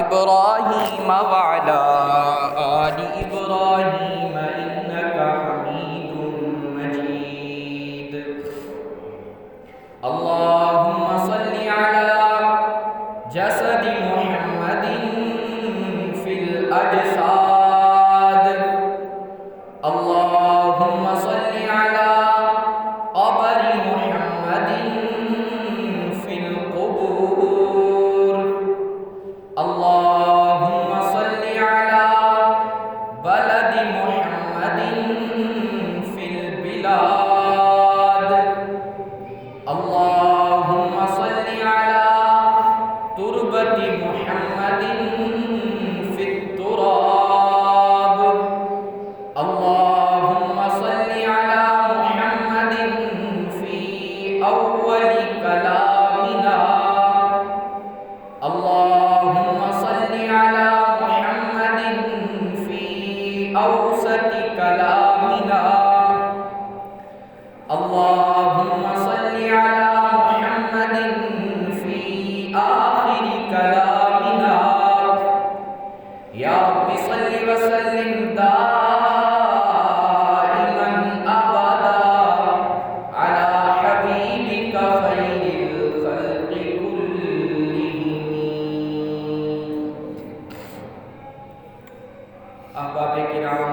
إبراهيم وعلى آل إبراهيم إنك حميد مجيد. اللهم صل على جسد محمد في الأجساد. اللهم صل على قبر محمد في القبور. اللهم صل على بلد محمد في البلاد. اللهم صل على تربة محمد في التراب. اللهم صل على محمد في أول كلامنا. اللهم صل على محمد في أوسط كلامنا. اللهم صل على محمد في آخر كلامنا. يا رب صل وسلم دائما أبدا على حبيبك خير الخلق كلهم. احباب کرام،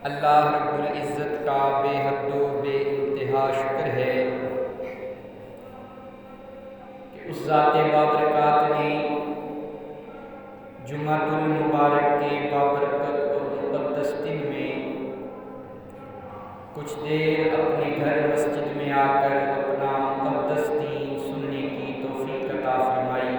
اللہ رب العزت کا بے حد و بے انتہا شکر ہے کہ اس ذات بابرکات نے جمعۃ المبارک کے بابرکت اور مقدس دن میں کچھ دیر اپنے گھر مسجد میں آ کر اپنا مقدس دین سننے کی توفیق عطا فرمائی.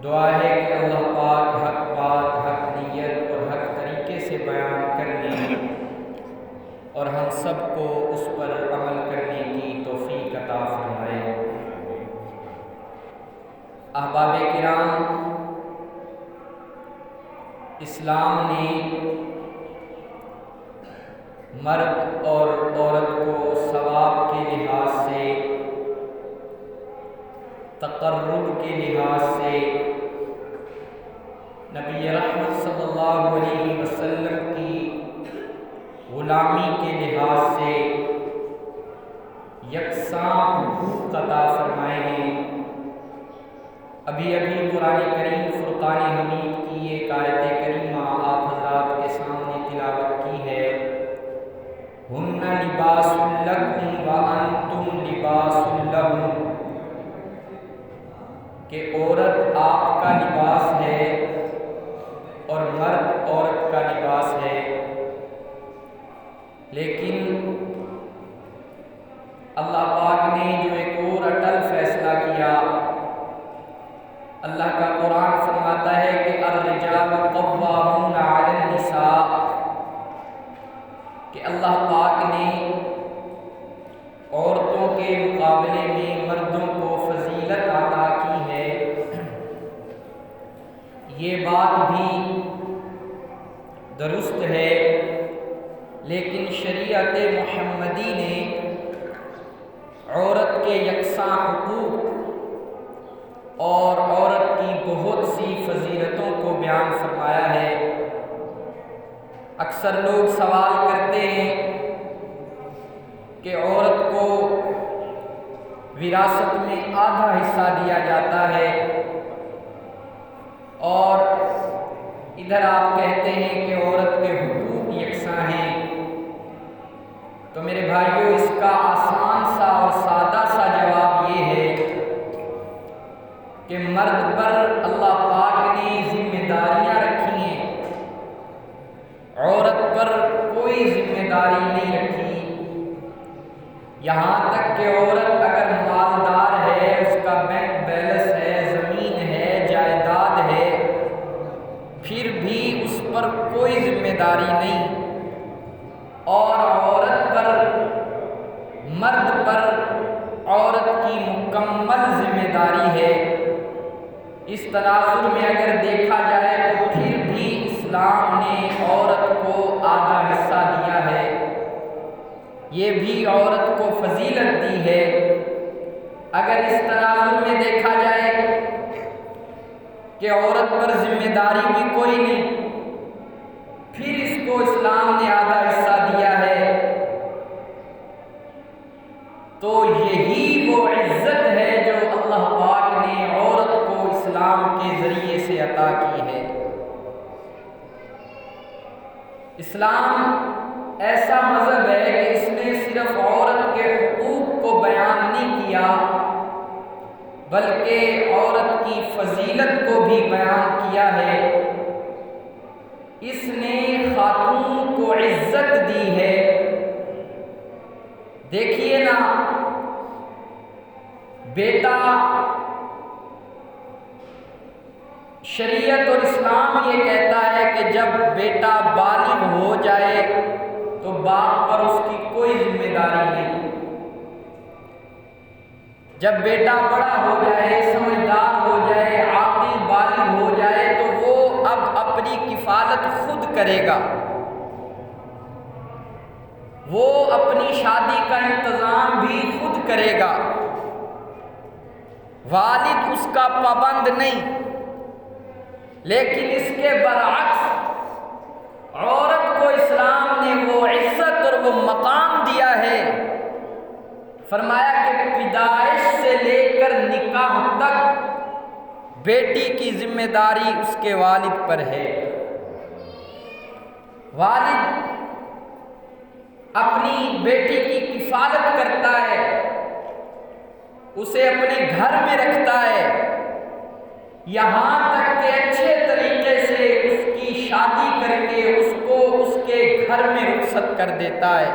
دعا ہے کہ اللہ پاک حق بات، حق نیت اور حق طریقے سے بیان کرنے اور ہم سب کو اس پر عمل کرنے کی توفیق عطا فرمائے. احباب کرام، اسلام نے مرد اور عورت کو ثواب کے لحاظ سے، تقرب کے لحاظ سے، نبی رحمت صلی اللہ علیہ وسلم کی غلامی کے لحاظ سے یکساں حقوق عطا فرمائے ہیں. ابھی قرآن کریم فرقان حمید کی ایک آیت کریمہ آپ حضرات کے سامنے تلاوت کی ہے. ہن لباس لکم وانتم لباس لہم، کہ عورت آپ کا لباس ہے اور مرد عورت کا لباس ہے. لیکن اللہ پاک نے جو ایک اور اٹل فیصلہ کیا، اللہ کا قرآن فرماتا ہے کہ الرجال قوامون علی النساء، کہ اللہ پاک نے عورتوں کے مقابلے میں مردوں کو فضیلت عطا کی ہے. یہ بات بھی درست ہے، لیکن شریعت محمدی نے عورت کے یکساں حقوق اور عورت کی بہت سی فضیلتوں کو بیان فرمایا ہے. اکثر لوگ سوال کرتے ہیں کہ عورت کو وراثت میں آدھا حصہ دیا جاتا ہے، اور ادھر آپ کہتے ہیں کہ عورت کے حقوق یکساں ہیں. تو میرے بھائیوں، اس کا آسان سا اور سادہ سا جواب یہ ہے کہ مرد پر اللہ پاک نے ذمہ داریاں رکھی ہیں، عورت پر کوئی ذمہ داری نہیں رکھی. یہاں تک کہ عورت اگر مالدار ہے، اس کا بینک بیلنس ہے، زمین ہے، جائیداد ہے، پھر بھی اس پر کوئی ذمہ داری نہیں. اور عورت پر، مرد پر عورت کی مکمل ذمہ داری ہے. اس تناظر میں اگر دیکھا جائے تو پھر بھی اسلام نے عورت کو آدھا حصہ دیا ہے. یہ بھی عورت کو فضیلت دی ہے. اگر اس تناظر میں دیکھا جائے کہ عورت پر ذمہ داری بھی کوئی نہیں، پھر اس کو اسلام نے آدھا حصہ دیا ہے، تو یہی وہ عزت ہے جو اللہ پاک نے عورت کو اسلام کے ذریعے سے عطا کی ہے۔ اسلام ایسا مذہب ہے کہ اس نے صرف عورت کے حقوق کو بیان نہیں کیا، بلکہ عورت کی فضیلت کو بھی بیان کیا ہے۔ اس نے خاتون کو عزت دی ہے۔ دیکھیے نا، بیٹا، شریعت اور اسلام یہ کہتا ہے کہ جب بیٹا بالغ ہو جائے تو باپ پر اس کی کوئی ذمہ داری نہیں۔ جب بیٹا بڑا ہو جائے، سمجھدار ہو جائے، عاقل بالغ ہو جائے تو وہ اب اپنی کفالت خود کرے گا، وہ اپنی شادی کا انتظام بھی خود کرے گا، والد اس کا پابند نہیں۔ لیکن اس کے برعکس عورت کو اسلام نے وہ عزت اور وہ مقام دیا ہے، فرمایا کہ پیدائش سے لے کر نکاح تک بیٹی کی ذمہ داری اس کے والد پر ہے۔ والد اپنی بیٹی کی کفالت کرتا ہے، اسے اپنے گھر میں رکھتا ہے، یہاں تک کہ اچھے طریقے سے اس کی شادی کر کے اس کو اس کے گھر میں رخصت کر دیتا ہے،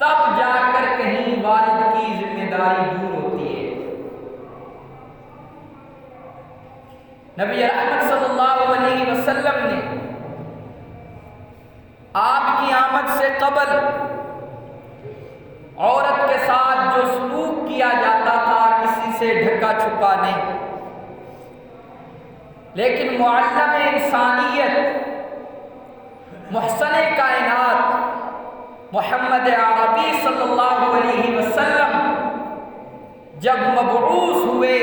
تب جا کر کہیں والد کی ذمہ داری دور ہوتی ہے۔ نبی احمد صلی اللہ علیہ وسلم نے آپ کی آمد سے قبل عورت کے ساتھ جو سلوک کیا جاتا تھا کسی سے ڈھکا چھپا نہیں، لیکن معلم انسانیت، محسن کائنات محمد عربی صلی اللہ علیہ وسلم جب مبعوث ہوئے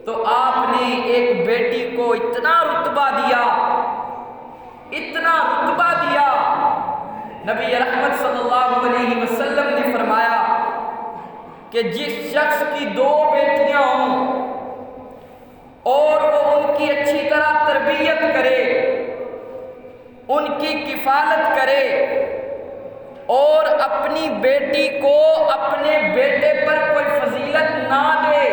تو آپ نے ایک بیٹی کو اتنا رتبہ دیا، اتنا رتبہ دیا، نبی رحمت صلی اللہ علیہ وسلم نے فرمایا کہ جس شخص کی 2 بیٹیاں ہوں اور وہ ان کی اچھی طرح تربیت کرے، ان کی کفالت کرے اور اپنی بیٹی کو اپنے بیٹے پر کوئی فضیلت نہ دے،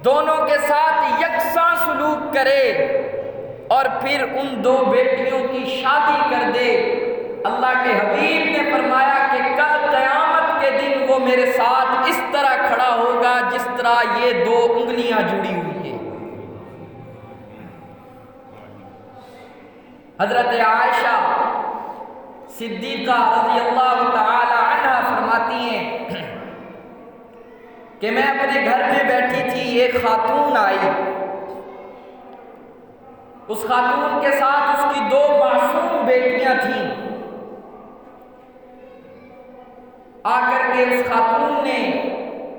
دونوں کے ساتھ یکساں سلوک کرے اور پھر ان 2 بیٹیوں کی شادی کر دے، اللہ کے حبیب نے فرمایا کہ کل قیامت کے دن وہ میرے ساتھ اس طرح کھڑا ہوگا جس طرح یہ 2 انگلیاں جڑی ہوئی ہیں۔ حضرت عائشہ صدیقہ رضی اللہ تعالی عنہ فرماتی ہیں کہ میں اپنے گھر میں بیٹھی تھی، ایک خاتون آئی، اس خاتون کے ساتھ اس کی 2 معصوم بیٹیاں تھیں۔ آ کر کے اس خاتون نے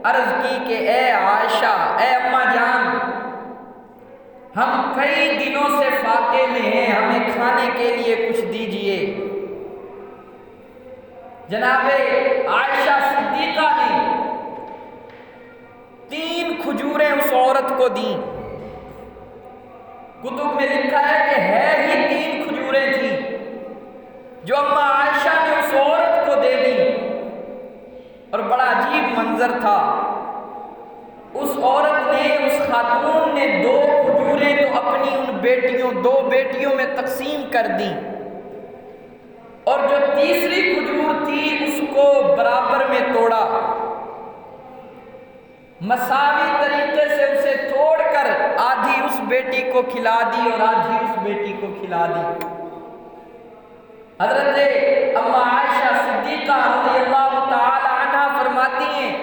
عرض کی کہ اے عائشہ، اے اماں جان، ہم کئی دنوں سے فاقے میں ہیں، ہمیں کھانے کے لیے کچھ دیجئے۔ جناب عائشہ صدیقہ نے 3 کھجوریں اس عورت کو دیں۔ کتب میں لکھا ہے کہ ہی 3 کھجوریں تھیں جو اماں عائشہ نے اس عورت کو دے دی، اور بڑا عجیب منظر تھا۔ اس عورت نے، اس خاتون نے 2 کھجوریں تو اپنی ان بیٹیوں 2 بیٹیوں میں تقسیم کر دیں، اور جو تیسری کھجور تھی اس کو برابر میں توڑا، مساوی طریقے سے اسے توڑ کر آدھی اس بیٹی کو کھلا دی اور آدھی اس بیٹی کو کھلا دی۔ حضرت اماں عائشہ صدیقہ رضی اللہ تعالی عنہ فرماتی ہیں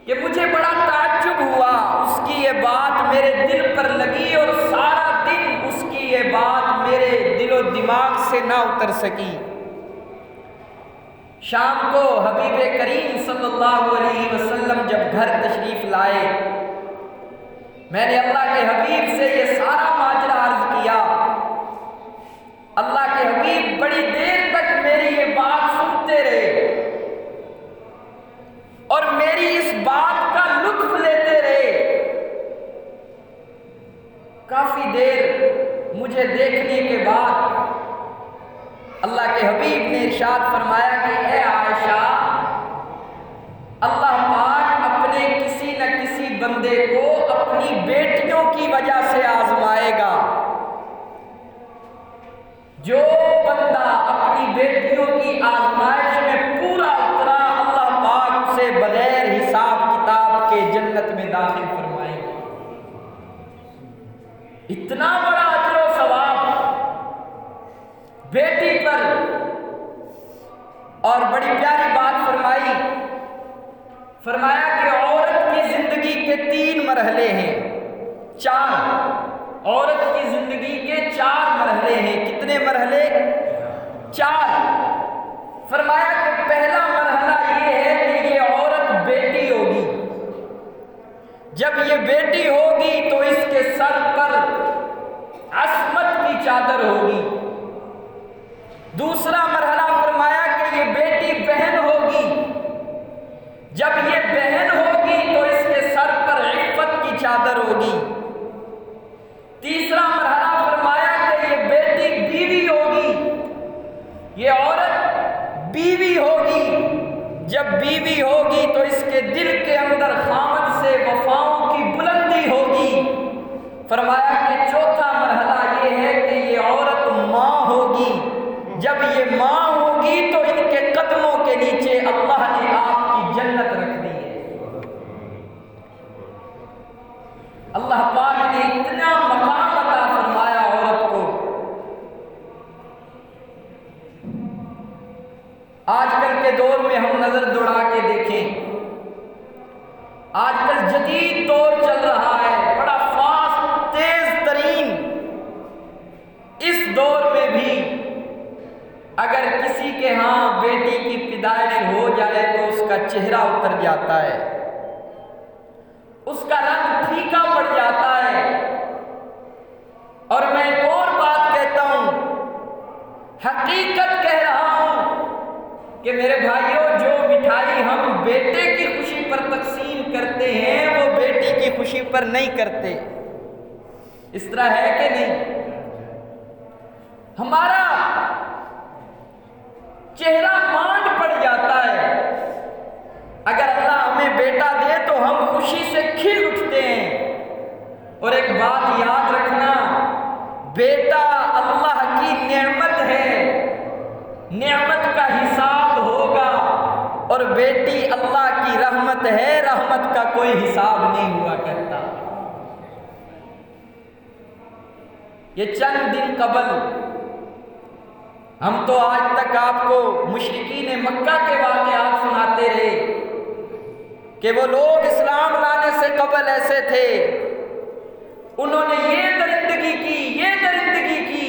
کہ مجھے بڑا تعجب ہوا، اس کی یہ بات میرے دل پر لگی اور سارا دن اس کی یہ بات میرے دل و دماغ سے نہ اتر سکی۔ شام کو حبیب کریم صلی اللہ علیہ وسلم جب گھر تشریف لائے میں نے اللہ کے حبیب سے یہ سارا ماجرا عرض کیا۔ اللہ کے حبیب بڑی دیر تک میری یہ بات سنتے رہے اور میری اس بات کا لطف لیتے رہے۔ کافی دیر مجھے دیکھنے کے بعد اللہ کے حبیب نے ارشاد فرمایا کہ اے عائشہ، اللہ پاک اپنے کسی نہ کسی بندے کو اپنی بیٹیوں کی وجہ سے آزمائے گا۔ جو بندہ اپنی بیٹیوں کی آزمائش میں پورا اترا، اللہ پاک اسے بغیر حساب کتاب کے جنت میں داخل فرمائے گا۔ اتنا بڑا اجر و ثواب بیٹی پر۔ اور بڑی پیاری بات فرمائی، فرمایا کہ عورت کی زندگی کے 3 مرحلے ہیں، 4۔ عورت کی زندگی کے 4 مرحلے ہیں۔ کتنے مرحلے؟ 4۔ فرمایا کہ پہلا مرحلہ یہ ہے کہ یہ عورت بیٹی ہوگی۔ جب یہ بیٹی ہوگی تو اس کے سر پر عصمت کی چادر ہوگی۔ دوسرا مرحلہ فرمایا کہ یہ بیٹی بہن ہوگی۔ جب یہ بہن ہوگی تو اس کے سر پر عفت کی چادر ہوگی۔ تیسرا مرحلہ فرمایا کہ یہ بیٹی بیوی ہوگی۔ یہ عورت بیوی ہوگی۔ جب بیوی ہوگی تو اس کے دل کے اندر خامد سے وفاؤں کی بلندی ہوگی۔ فرمایا کہ چوتھا مرحلہ یہ ہے کہ یہ عورت ماں ہوگی۔ جب یہ ماں ہوگی تو ان کے قدموں کے نیچے اللہ نے آپ کی جنت رکھ دی ہے۔ اللہ پاک نے اتنا مقام عطا فرمایا عورت کو۔ آج کل کے دور میں ہم نظر دوڑا کے دیکھیں، آج کل جدید دور چل رہا ہے، بڑا فاسٹ، تیز ترین۔ اس دور میں بھی اگر کسی کے ہاں بیٹی کی پیدائش ہو جائے تو اس کا چہرہ اتر جاتا ہے، اس کا رنگ پھیکا پڑ جاتا ہے۔ اور میں ایک اور بات کہتا ہوں، حقیقت کہہ رہا ہوں کہ میرے بھائیوں، جو مٹھائی ہم بیٹے کی خوشی پر تقسیم کرتے ہیں وہ بیٹی کی خوشی پر نہیں کرتے۔ اس طرح ہے کہ نہیں؟ ہمارا چہرہ مانڈ پڑ جاتا ہے۔ اگر اللہ ہمیں بیٹا دے تو ہم خوشی سے کھل اٹھتے ہیں۔ اور ایک بات یاد رکھنا، بیٹا اللہ کی نعمت ہے، نعمت کا حساب ہوگا، اور بیٹی اللہ کی رحمت ہے، رحمت کا کوئی حساب نہیں ہوا کرتا۔ یہ چند دن قبل ہم تو آج تک آپ کو مشرکین مکہ کے واقعات سناتے رہے کہ وہ لوگ اسلام لانے سے قبل ایسے تھے، انہوں نے یہ درندگی کی، یہ درندگی کی۔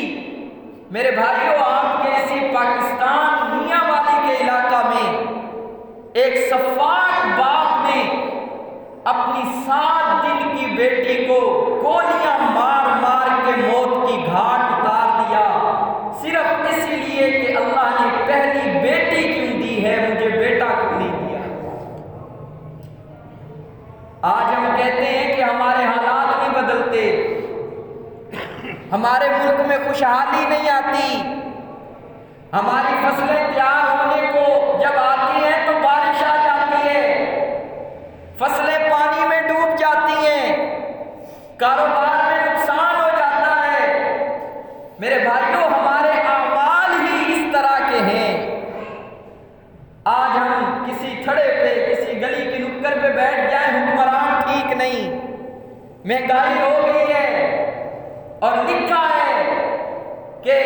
میرے بھائیوں، آپ کے اسی پاکستان میاں والی کے علاقہ میں ایک سفاک باپ نے اپنی 7 دن کی بیٹی کو گولیاں مار مار کے موت کی گھاٹ اتار دیا، صرف اس لیے کہ اللہ نے پہلی بیٹی کیوں دی ہے، مجھے بیٹا کیوں نہیں دیا۔ آج ہم کہتے ہیں کہ ہمارے حالات نہیں بدلتے، ہمارے ملک میں خوشحالی نہیں آتی، ہماری فصلیں تیار ہونے کو جب آتی ہیں تو بارش آ جاتی ہے، فصلیں پانی میں ڈوب جاتی ہیں، کاروبار میں نقصان ہو جاتا ہے۔ میرے بھائیوں، ہمارے اعمال ہی اس طرح کے ہیں۔ آج ہم کسی تھڑے پہ، کسی گلی کی نکڑ پہ بیٹھ جائیں، حکمران ٹھیک نہیں، مہنگائی ہو گئی ہے، اور لکھا ہے کہ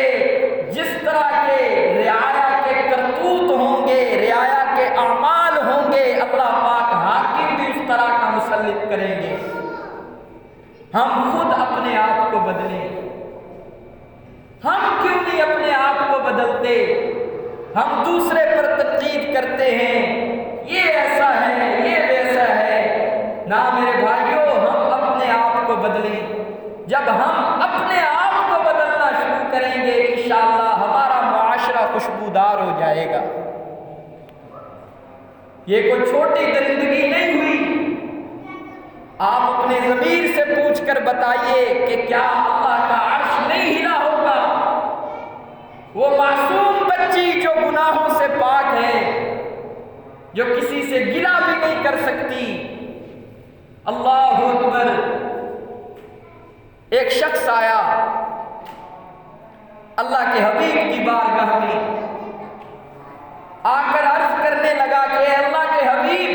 جس طرح کے رعایا کے کرتوت ہوں گے، رعایا کے اعمال ہوں گے، اللہ پاک حاکم بھی اس طرح کا مسلط کریں گے۔ ہم خود اپنے آپ کو بدلیں، ہم کیوں نہیں اپنے آپ کو بدلتے؟ ہم دوسرے پر تنقید کرتے ہیں، یہ ایسا ہے، یہ ویسا ہے۔ نہ میرے بھائیوں، ہم اپنے آپ کو بدلیں، جب ہم اپنے آپ کو بدلنا شروع کریں گے انشاءاللہ ہمارا معاشرہ خوشبودار ہو جائے گا۔ یہ کوئی چھوٹی درندگی نہیں ہوئی۔ آپ اپنے ضمیر سے پوچھ کر بتائیے کہ کیا اللہ کا عرش نہیں ہلا ہوگا؟ وہ معصوم بچی جو گناہوں سے پاک ہے، جو کسی سے گلہ بھی نہیں کر سکتی۔ اللہ اکبر۔ ایک شخص آیا اللہ کے حبیب کی بارگاہ میں، آ کر عرض کرنے لگا کہ اے اللہ کے حبیب،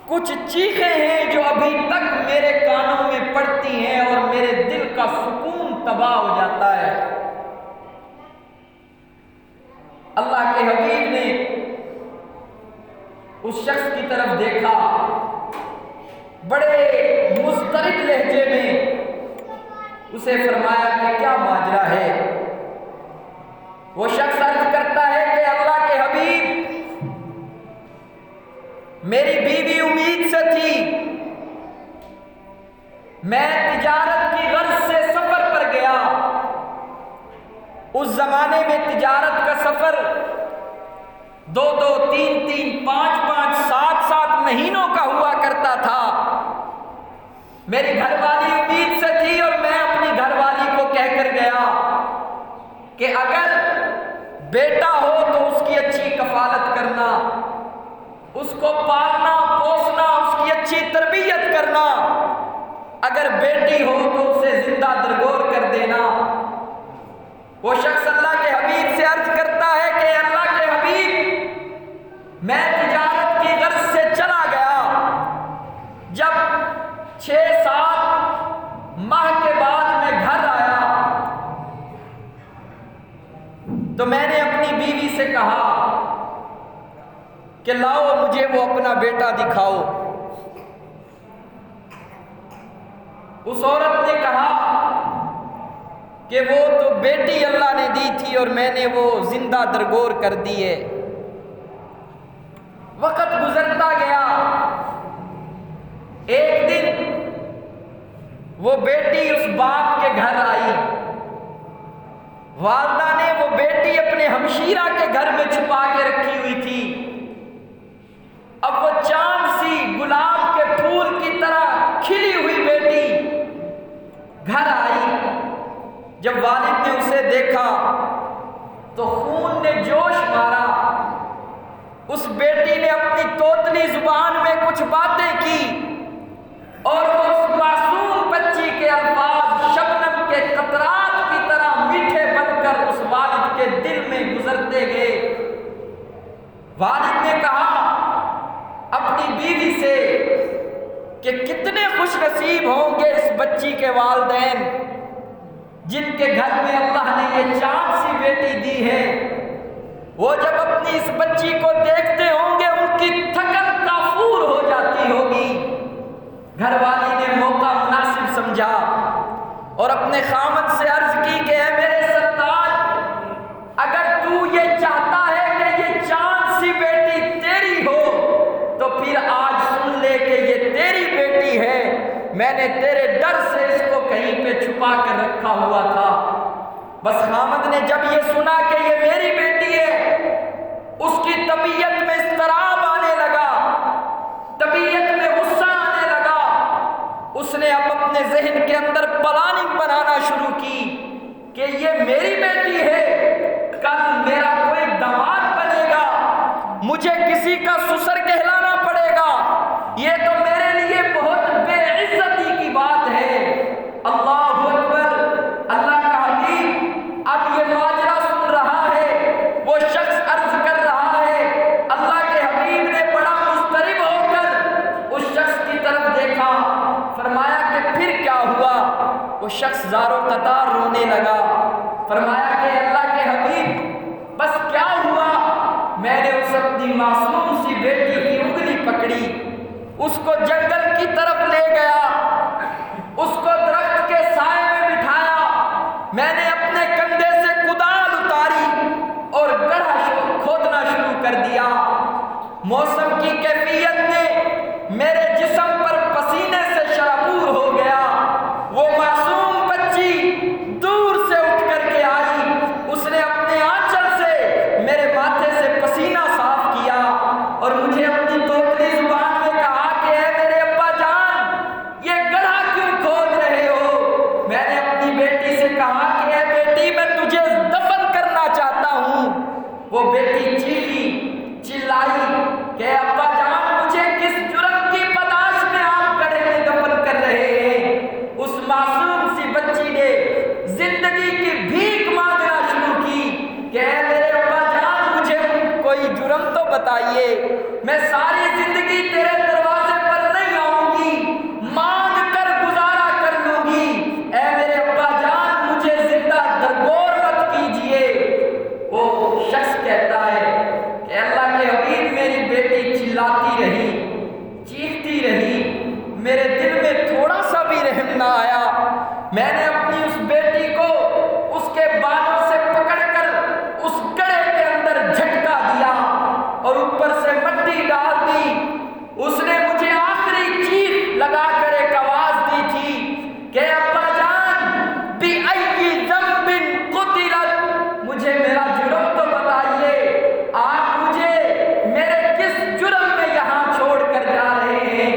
کچھ چیخیں ہیں جو ابھی تک میرے کانوں میں پڑتی ہیں اور میرے دل کا سکون تباہ ہو جاتا ہے۔ اللہ کے حبیب نے اس شخص کی طرف دیکھا، بڑے مضطرب لہجے میں اسے فرمایا کہ کیا ماجرا ہے؟ وہ شخص عرض کرتا ہے کہ اللہ کے حبیب، میری بیوی امید سے تھی، میں تجارت کی غرض سے سفر پر گیا۔ اس زمانے میں تجارت کا سفر 2-2, 3-3, 5-5, 7-7 مہینوں کا ہوا کرتا تھا۔ میری گھر والی امید سے تھی اور میں اپنی گھر والی کو کہہ کر گیا کہ اگر بیٹا ہو تو اس کی اچھی کفالت کرنا، اس کو پالنا پوسنا، اس کی اچھی تربیت کرنا، اگر بیٹی ہو تو اسے زندہ درگور کر دینا۔ وہ شخص اللہ کے حبیب سے عرض کرتا ہے کہ اللہ کے حبیب، میں تجارت کی غرض سے چلا گیا، جب 6-7 ماہ کے بعد میں گھر آیا تو میں نے اپنی بیوی سے کہا کہ لاؤ مجھے وہ اپنا بیٹا دکھاؤ۔ اس عورت نے کہا کہ وہ تو بیٹی اللہ نے دی تھی اور میں نے وہ زندہ درگور کر دی ہے۔ وقت گزرتا گیا، ایک دن وہ بیٹی اس باپ کے گھر آئی، والدہ نے وہ بیٹی اپنے ہمشیرہ کے گھر میں چھپا کے رکھی ہوئی تھی۔ اب وہ چاند سی گلاب کے پھول کی طرح کھلی ہوئی بیٹی گھر آئی۔ جب والد نے اسے دیکھا تو خون نے جوش مارا۔ اس بیٹی نے اپنی توتلی زبان میں کچھ باتیں کی اور وہ اس معصوم بچی کے الفاظ شبنم کے قطرات کی طرح میٹھے بن کر اس والد کے دل میں گزرتے گئے۔ والد نے کہا اپنی بیوی سے کہ کتنے خوش نصیب ہوں گے اس بچی کے والدین جن کے گھر میں اللہ نے یہ چاند سی بیٹی دی ہے۔ وہ جب اپنی اس بچی کو دیکھتے ہوں گے ان کی تھکن کافور ہو جاتی ہوگی۔ گھر والی نے موقع مناسب سمجھا اور اپنے خامد سے عرض کی کہ اے میرے سرتاج، اگر تو یہ چاہتا ہے کہ یہ چاند سی بیٹی تیری ہو تو پھر آج سن لے کہ یہ تیری بیٹی ہے۔ میں نے تیرے ڈر سے اس کو کہیں پہ چھپا کر رکھا ہوا تھا۔ بس خامد نے جب یہ سنا کہ یہ میری بیٹی ہے، اس کی طبیعت میں اضطراب آنے لگا، طبیعت میں غصہ آنے لگا۔ اس نے اب اپنے ذہن کے اندر پلاننگ بنانا شروع کی کہ یہ میری بیٹی ہے، کل میرا کوئی داماد بنے گا، مجھے کسی کا سسر کہلانا پڑے گا، یہ تو میرے لیے بہت بے عزتی کی بات ہے۔ اللہ اکبر۔ اللہ کا حبیب اب یہ ماجرا سن رہا ہے، وہ شخص عرض کر رہا ہے۔ اللہ کے حبیب نے بڑا مضطرب ہو کر اس شخص کی طرف دیکھا، فرمایا کہ پھر کیا ہوا؟ وہ شخص زار و قطار رونے لگا۔ فرمایا کہ اللہ کے حبیب بس کیا ہوا؟ میں نے اس اپنی معصوم سی بیٹی کی انگلی پکڑی، اس کو جنگل کی طرف لے گیا، اس کو درخت کے سائے میں بٹھایا، میں نے اپنے کندھے سے کدال اتاری اور گڑھا کھودنا شروع کر دیا۔ موسم کی کیفیت نے میرے جسم پر پسینے سے شرابور ہو گیا۔ نہ آیا، میں نے اپنی اس بیٹی کو اس کے بالوں سے پکڑ کر اس گڑھے کے اندر جھٹکا دیا اور اوپر سے مٹی ڈال دی۔ اس نے مجھے آخری چیخ لگا کر ایک آواز دی تھی کہ ابا جان بِأَيِّ ذَنبٍ قُتِلَتْ، مجھے میرا جرم تو بتائیے، آپ مجھے میرے کس جرم میں یہاں چھوڑ کر جا رہے ہیں؟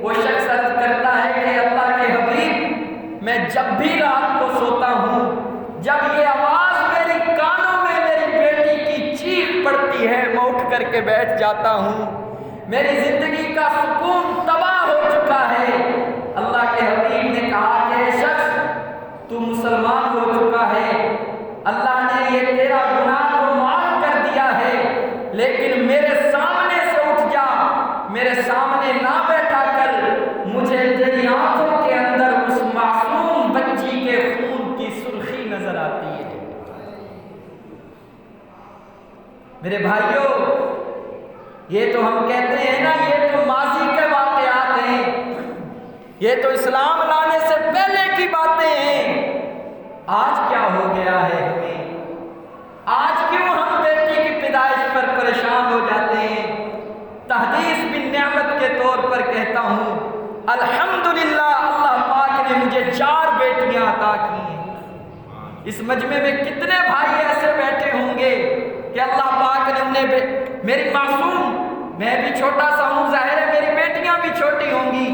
وہ شخص عرض کرتا ہے کہ اللہ کے حبیب، میں جب بھی رات کو سوتا ہوں، جب یہ آواز میری کانوں میں میری بیٹی کی چیخ پڑتی ہے، میں اٹھ کر کے بیٹھ جاتا ہوں، میری زندگی کا سکون تباہ ہو چکا ہے۔ اللہ کے حبیب نے کہا کہ اے شخص، تو مسلمان ہو چکا ہے، اللہ نے یہ تیرا گناہ تو معاف کر دیا ہے، لیکن میرے سامنے سے اٹھ جا، میرے سامنے نہ بیٹھا کر، مجھے تیری آنکھوں کے اندر اس معصوم بچی کے خون کی سرخی نظر آتی ہے۔ میرے بھائیوں، یہ تو ہم کہتے ہیں نا، یہ تو ماضی کے واقعات ہیں، یہ تو اسلام لانے سے پہلے کی باتیں ہیں۔ آج کیا ہو گیا ہے ہمیں؟ آج کیوں ہم بیٹی کی پیدائش پر پریشان ہو جاتے ہیں؟ تحدیث بن نعمت کے طور پر کہتا ہوں، الحمدللہ اللہ پاک نے مجھے 4 بیٹیاں عطا کی ہیں۔ اس مجمع میں کتنے بھائی ایسے بیٹھے ہوں گے کہ اللہ پاک نے انہیں میری معصوم، میں بھی چھوٹا سا ہوں، ظاہر ہے میری بیٹیاں بھی چھوٹی ہوں گی،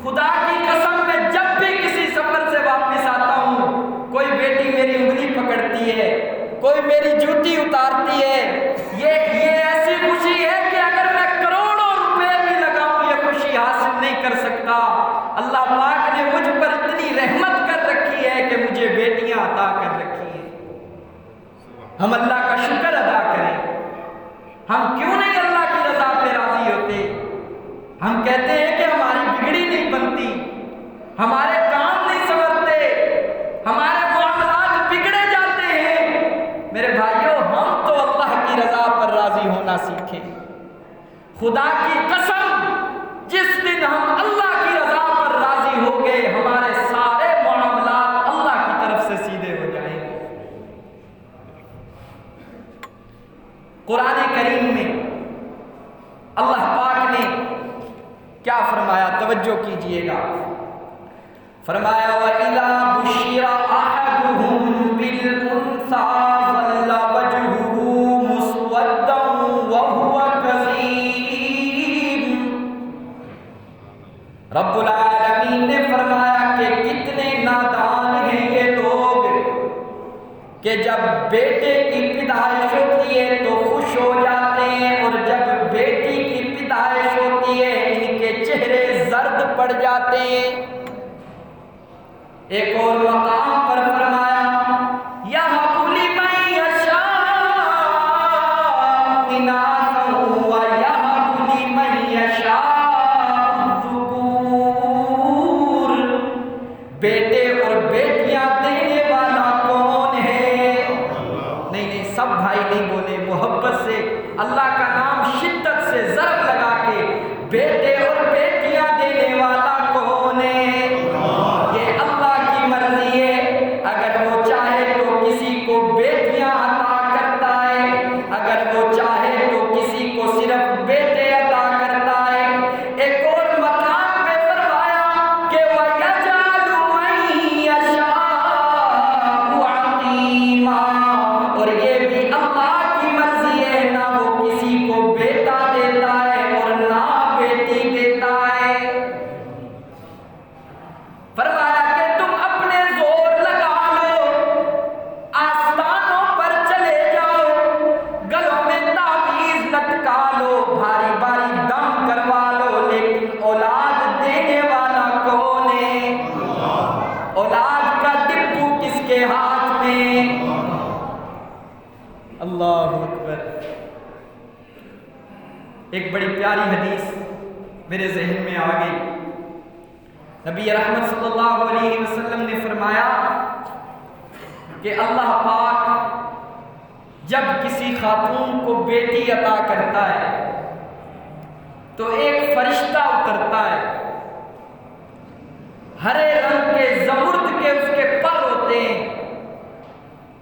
خدا کی قسم میں جب بھی کسی سفر سے واپس آتا ہوں، کوئی بیٹی میری انگلی پکڑتی ہے، کوئی میری جوتی اتارتی ہے، یہ ایسی خوشی ہے کہ اگر میں کروڑوں روپے بھی لگاؤں یہ خوشی حاصل نہیں کر سکتا۔ اللہ پاک نے مجھ پر اتنی رحمت کر رکھی ہے کہ مجھے بیٹیاں عطا کر رکھی ہیں۔ ہم اللہ کا شکر ادا کریں۔ ہم کیوں نہیں اللہ کی رضا پہ راضی ہوتے؟ ہم کہتے ہیں کہ ہماری بگڑی نہیں بنتی، ہمارے کام نہیں سنورتے، ہمارے معاملات بگڑے جاتے ہیں۔ میرے بھائیوں، ہم تو اللہ کی رضا پر راضی ہونا سیکھیں۔ خدا کی قسم، جس دن ہم اللہ کی رضا پر راضی ہو گئے، ہمارے سارے معاملات اللہ کی طرف سے سیدھے ہو جائیں گے۔ قرآن کریم میں اللہ پاک نے کیا فرمایا؟ توجہ کیجئے گا۔ فرمایا وَإِذَا بُشِّرَ أَحَدُهُم بِالْأُنثَىٰ ظَلَّ وَجْهُهُ مُسْوَدًّا وَهُوَ كَظِيمٌ۔ رب العالمین نے فرمایا کہ کتنے نادان ہیں یہ لوگ کہ جب بیٹے کی پیدائش ہوتی ہے تو خوش ہو جاتے ہیں، اور جب بیٹی کی پیدائش ہوتی ہے ان کے چہرے زرد پڑ جاتے ہیں۔ ایک اور مقام پر فرمایا یَهَبُ لِمَن يَشَاءُ إِنَاثًا وَيَهَبُ لِمَن يَشَاءُ الذُّكُورَ۔ بیٹے اور بیٹیاں دینے والا کون ہے؟ نہیں، سب بھائی نہیں بولے، محبت سے اللہ کا نام شدت سے ضرب لگا کے، بیٹے اور بیٹیاں دینے والا کون ہے؟ یہ اللہ کی مرضی ہے۔ اگر وہ چاہے تو کسی کو بیٹیاں عطا کرتا ہے، اگر وہ چاہے تو کسی کو صرف بیٹے عطا کرتا ہے۔ ایک اور مقام پہ فرمایا کہ وَيَجْعَلُ مَن يَشَاءُ عَقِيمًا، اور یہ بھی اللہ کی مرضی ہے، نہ وہ کسی کو بیٹا دیتا ہے اور نہ بیٹی دیتا ہے۔ فرمایا کہ تم اپنے زور لگا لو، آستانوں پر چلے جاؤ، گلوں میں تعویذ لٹکا لو، بھاری بھاری دم کروا لو، لیکن اولاد دینے والا کون ہے؟ اولاد کا ٹپو کس کے ہاتھ میں؟ اللہ اکبر۔ ایک بڑی پیاری حدیث میرے ذہن میں آ گئی۔ نبی رحمت صلی اللہ علیہ وسلم نے فرمایا کہ اللہ پاک جب کسی خاتون کو بیٹی عطا کرتا ہے تو ایک فرشتہ اترتا ہے، ہرے رنگ کے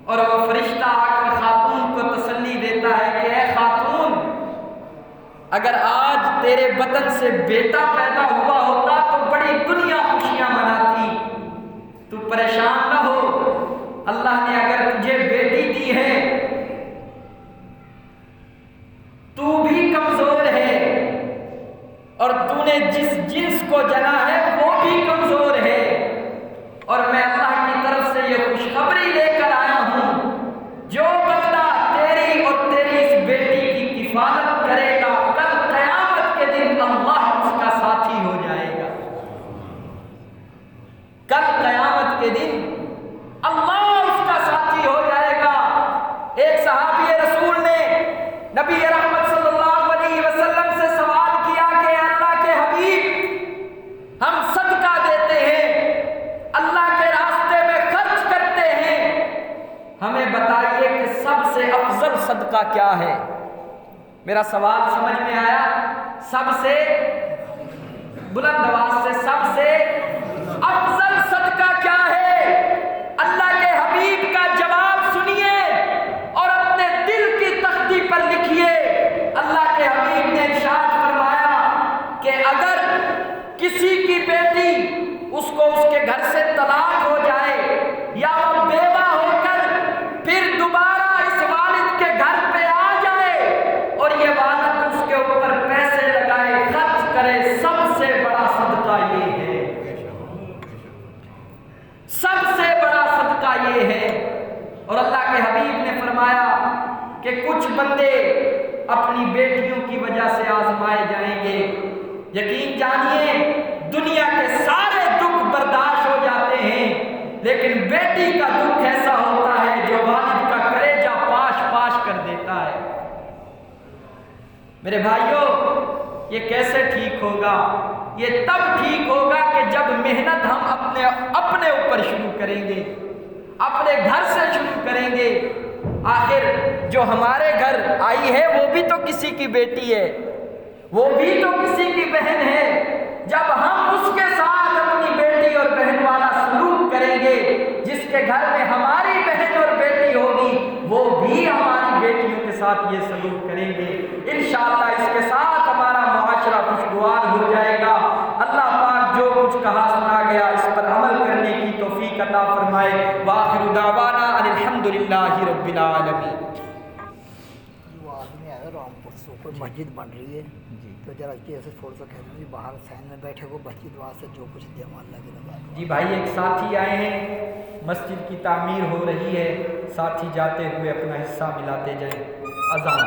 اور وہ فرشتہ آ کر خاتون کو تسلی دیتا ہے کہ اے خاتون، اگر آج تیرے بدن سے بیٹا پیدا ہوا ہوتا تو بڑی دنیا خوشیاں مناتی، تو پریشان نہ ہو، اللہ نے اگر تجھے بیٹی دی ہے، تو بھی کمزور ہے اور تو نے جس جنس کو جنا ہے وہ بھی کمزور ہے، اور میں اللہ کی طرف سے یہ خوشخبری لے کر آیا ہوں، جو بندہ تیری اور تیری اس بیٹی کی کفالت کرے گا، کل قیامت کے دن اللہ اس کا ساتھی ہو جائے گا۔ کل قیامت کے دن اللہ اس کا ساتھی ہو جائے گا۔ ایک صحابی رسول نے نبی رحمت صلی اللہ علیہ وسلم سے سوال کیا کہ اللہ کے حبیب، ہم صدقہ دیتے ہیں، اللہ کے راستے میں خرچ کرتے ہیں، ہمیں بتائیے کہ سب سے افضل صدقہ کیا ہے؟ میرا سوال سمجھ میں آیا؟ سب سے بلند آواز سے، سب سے افضل صدقہ کیا ہے؟ اللہ کے حبیب کا جواب سنیے اور اپنے دل کی تختی پر لکھیے۔ اللہ کے حبیب نے ارشاد فرمایا کہ اگر کسی کی بیٹی اس کو اس کے گھر سے طلاق ہو جائے یا وہ بیوہ ہو کر پھر دوبارہ اس والد کے گھر پہ آ جائے اور یہ والد اس کے اوپر پیسے لگائے، خرچ کرے، سب سے بڑا صدقہ یہ ہے، سب سے بڑا صدقہ یہ ہے۔ اور اللہ کے حبیب نے فرمایا کہ کچھ بندے اپنی بیٹیوں کی وجہ سے آزمائے جائیں گے، یقین جانیے دنیا کے سارے دکھ برداشت ہو جاتے ہیں، لیکن بیٹی کا دکھ ایسا ہوتا ہے جو والد کا کلیجہ پاش پاش کر دیتا ہے۔ میرے بھائیوں، یہ کیسے ٹھیک ہوگا؟ یہ تب ٹھیک ہوگا کہ جب محنت ہم اپنے اوپر شروع کریں گے، اپنے گھر سے شروع کریں گے۔ آخر جو ہمارے گھر آئی ہے وہ بھی تو کسی کی بیٹی ہے، وہ بھی تو کسی کی بہن ہے۔ جب ہم اس کے ساتھ اپنی بیٹی اور بہن والا سلوک کریں گے، جس کے گھر میں ہماری بہن اور بیٹی ہوگی وہ بھی ہماری بیٹیوں کے ساتھ یہ سلوک کریں گے، انشاءاللہ اس کے ساتھ ہمارا معاشرہ خوشگوار ہو جائے گا۔ اللہ پاک جو کچھ کہا سنا گیا اس پر عمل کرنے کی توفیق عطا فرمائے۔ وآخر دعوانا ان الحمدللہ رب العالمین۔ وہ آدمی آئے رامپور سے کوئی مسجد بن رہی ہے تو ذرا ایسے تھوڑا سا کہہ دیں باہر سین میں بیٹھے وہ مسجد وہاں سے جو کچھ دے اللہ کے نواز۔ جی بھائی، ایک ساتھی آئے ہیں، مسجد کی تعمیر ہو رہی ہے، ساتھی جاتے ہوئے اپنا حصہ ملاتے جائیں۔ اذان